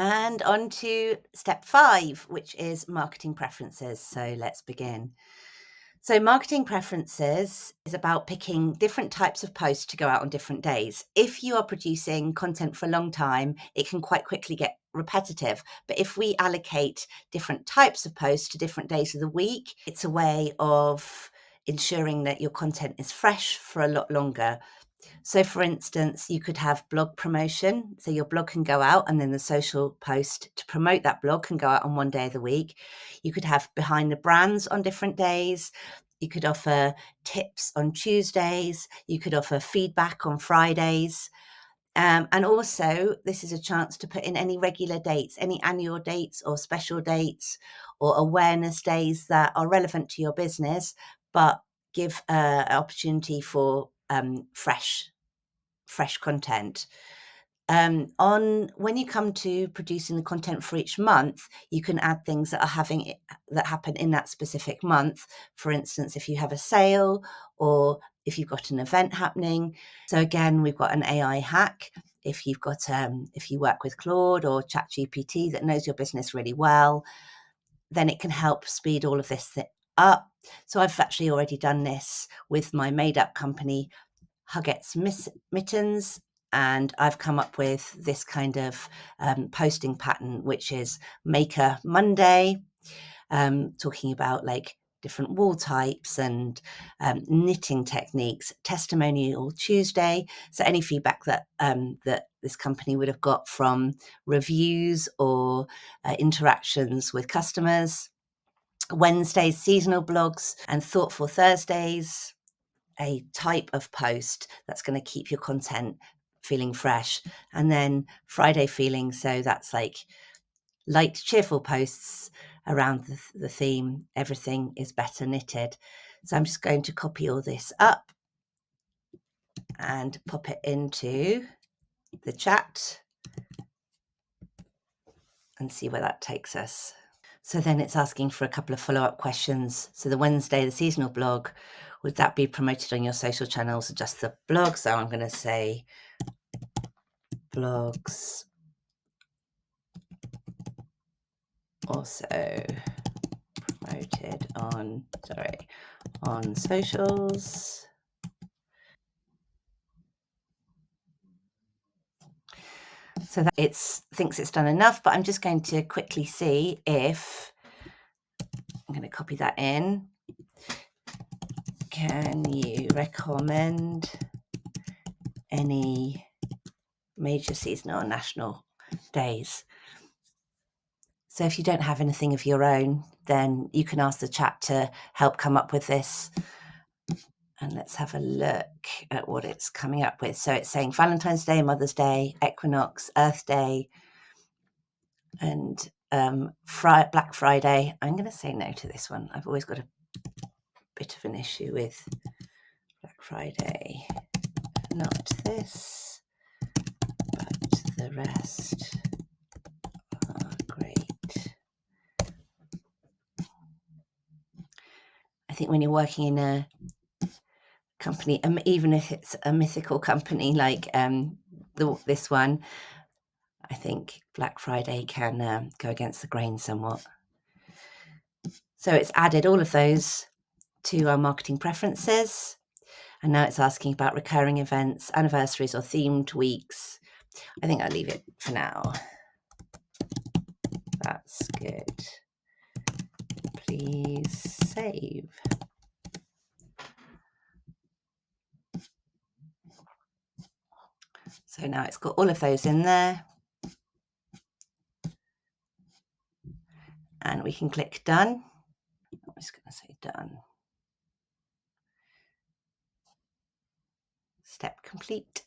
And on to step 5, which is marketing preferences. So let's begin. So marketing preferences is about picking different types of posts to go out on different days. If you are producing content for a long time, it can quite quickly get repetitive. But if we allocate different types of posts to different days of the week, it's a way of ensuring that your content is fresh for a lot longer. So, for instance, you could have blog promotion. So, your blog can go out, and then the social post to promote that blog can go out on one day of the week. You could have behind the brands on different days. You could offer tips on Tuesdays. You could offer feedback on Fridays. And also, this is a chance to put in any regular dates, any annual dates or special dates or awareness days that are relevant to your business, but give an opportunity for fresh content. On when you come to producing the content for each month, you can add things that happen in that specific month. For instance, if you have a sale or if you've got an event happening. So again, we've got an AI hack. If you've got if you work with Claude or ChatGPT that knows your business really well, then it can help speed all of this up. So I've actually already done this with my made-up company, Huggett's Mittens, and I've come up with this kind of posting pattern, which is Maker Monday, talking about like different wool types and knitting techniques. Testimonial Tuesday, so any feedback that that this company would have got from reviews or interactions with customers. Wednesdays, seasonal blogs, and Thoughtful Thursdays, a type of post that's going to keep your content feeling fresh. And then Friday feeling, so that's like light, cheerful posts around the theme, everything is better knitted. So I'm just going to copy all this up and pop it into the chat and see where that takes us. So then it's asking for a couple of follow-up questions. So the Wednesday, the seasonal blog, would that be promoted on your social channels or just the blog? So I'm going to say blogs also promoted on socials. So that thinks it's done enough, but I'm just going to quickly see if I'm going to copy that in. Can you recommend any major seasonal or national days? So if you don't have anything of your own, then you can ask the chat to help come up with this. And let's have a look at what it's coming up with. So it's saying Valentine's Day, Mother's Day, Equinox, Earth Day, and Black Friday. I'm going to say no to this one. I've always got a bit of an issue with Black Friday. Not this, but the rest are great. I think when you're working in a company, even if it's a mythical company like this one, I think Black Friday can go against the grain somewhat. So it's added all of those to our marketing preferences. And now it's asking about recurring events, anniversaries, or themed weeks. I think I'll leave it for now. That's good. Please save. So now it's got all of those in there. And we can click done. I'm just going to say done. Step complete.